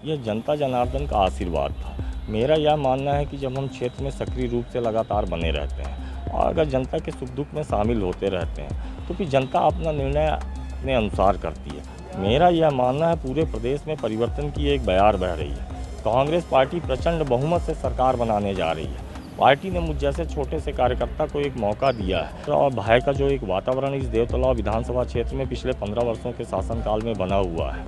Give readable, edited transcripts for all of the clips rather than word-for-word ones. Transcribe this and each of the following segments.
यह जनता जनार्दन का आशीर्वाद था। मेरा यह मानना है कि जब हम क्षेत्र में सक्रिय रूप से लगातार बने रहते हैं और अगर जनता के सुख दुख में शामिल होते रहते हैं तो फिर जनता अपना निर्णय अपने अनुसार करती है। मेरा यह मानना है पूरे प्रदेश में परिवर्तन की एक बयार बह रही है। कांग्रेस पार्टी प्रचंड बहुमत से सरकार बनाने जा रही है। पार्टी ने मुझ जैसे छोटे से कार्यकर्ता को एक मौका दिया है और भय का जो एक वातावरण इस देवतलाव विधानसभा क्षेत्र में पिछले 15 वर्षों के शासनकाल में बना हुआ है,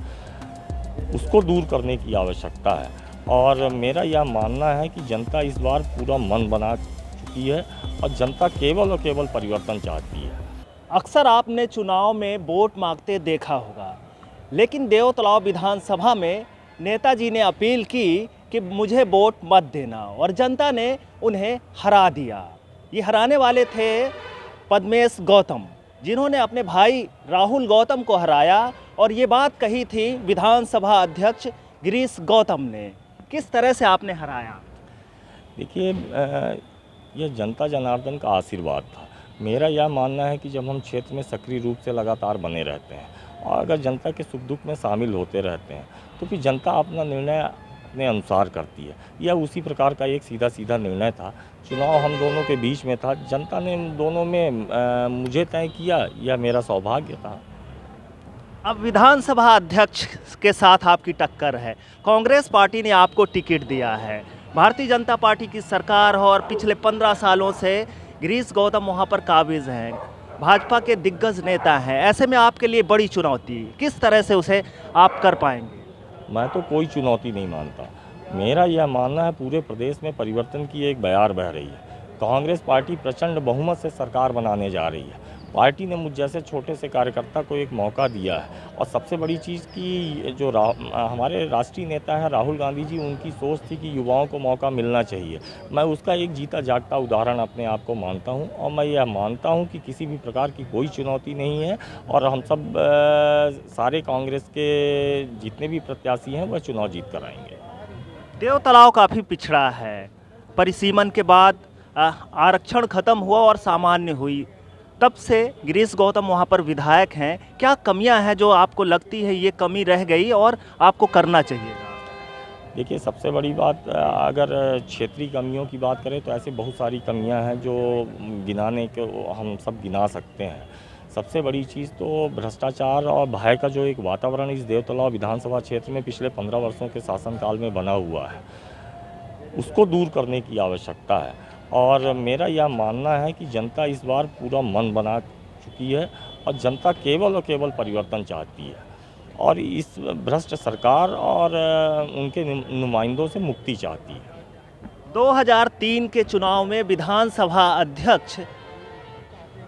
उसको दूर करने की आवश्यकता है। और मेरा यह मानना है कि जनता इस बार पूरा मन बना चुकी है और जनता केवल और केवल परिवर्तन चाहती है। अक्सर आपने चुनाव में वोट मांगते देखा होगा, लेकिन देवतलाव विधानसभा में नेताजी ने अपील की कि मुझे वोट मत देना और जनता ने उन्हें हरा दिया। ये हराने वाले थे पद्मेश गौतम, जिन्होंने अपने भाई राहुल गौतम को हराया और ये बात कही थी विधानसभा अध्यक्ष गिरीश गौतम ने। किस तरह से आपने हराया? देखिए, यह जनता जनार्दन का आशीर्वाद था। मेरा यह मानना है कि जब हम क्षेत्र में सक्रिय रूप से लगातार बने रहते हैं और अगर जनता के सुख दुख में शामिल होते रहते हैं तो फिर जनता अपना निर्णय अपने अनुसार करती है। यह उसी प्रकार का एक सीधा निर्णय था। चुनाव हम दोनों के बीच में था, जनता ने दोनों में मुझे तय किया, यह मेरा सौभाग्य था। अब विधानसभा अध्यक्ष के साथ आपकी टक्कर है। कांग्रेस पार्टी ने आपको टिकट दिया है। भारतीय जनता पार्टी की सरकार और पिछले 15 सालों से गिरीश गौतम वहां पर काबिज हैं, भाजपा के दिग्गज नेता हैं। ऐसे में आपके लिए बड़ी चुनौती, किस तरह से उसे आप कर पाएंगे? मैं तो कोई चुनौती नहीं मानता। मेरा यह मानना है पूरे प्रदेश में परिवर्तन की एक बयार बह रही है। कांग्रेस पार्टी प्रचंड बहुमत से सरकार बनाने जा रही है। पार्टी ने मुझ जैसे छोटे से कार्यकर्ता को एक मौका दिया है और सबसे बड़ी चीज़ कि जो हमारे राष्ट्रीय नेता हैं राहुल गांधी जी, उनकी सोच थी कि युवाओं को मौका मिलना चाहिए। मैं उसका एक जीता जागता उदाहरण अपने आप को मानता हूं और मैं यह मानता हूं कि किसी भी प्रकार की कोई चुनौती नहीं है और हम सब सारे कांग्रेस के जितने भी प्रत्याशी हैं वह चुनाव जीत कर आएंगे। देवतलाव काफ़ी पिछड़ा है। परिसीमन के बाद आरक्षण खत्म हुआ और सामान्य हुई, तब से गिरीश गौतम वहाँ पर विधायक हैं। क्या कमियां हैं जो आपको लगती है ये कमी रह गई और आपको करना चाहिए? देखिए, सबसे बड़ी बात, अगर क्षेत्रीय कमियों की बात करें तो ऐसे बहुत सारी कमियां हैं जो गिनाने को हम सब गिना सकते हैं। सबसे बड़ी चीज़ तो भ्रष्टाचार और भय का जो एक वातावरण इस देवतलाव विधानसभा क्षेत्र में पिछले 15 वर्षों के शासनकाल में बना हुआ है, उसको दूर करने की आवश्यकता है। और मेरा यह मानना है कि जनता इस बार पूरा मन बना चुकी है और जनता केवल और केवल परिवर्तन चाहती है और इस भ्रष्ट सरकार और उनके नुमाइंदों से मुक्ति चाहती है। 2003 के चुनाव में विधानसभा अध्यक्ष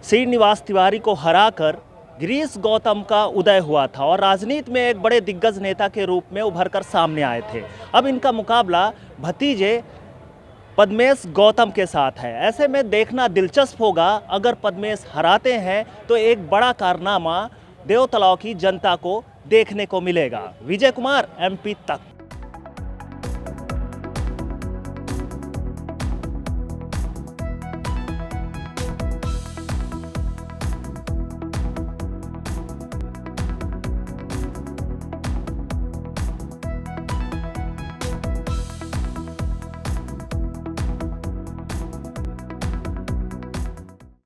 श्रीनिवास तिवारी को हराकर गिरीश गौतम का उदय हुआ था और राजनीति में एक बड़े दिग्गज नेता के रूप में उभरकर सामने आए थे। अब इनका मुकाबला भतीजे पद्मेश गौतम के साथ है। ऐसे में देखना दिलचस्प होगा, अगर पद्मेश हराते हैं तो एक बड़ा कारनामा देवतलाव की जनता को देखने को मिलेगा। विजय कुमार, MP तक।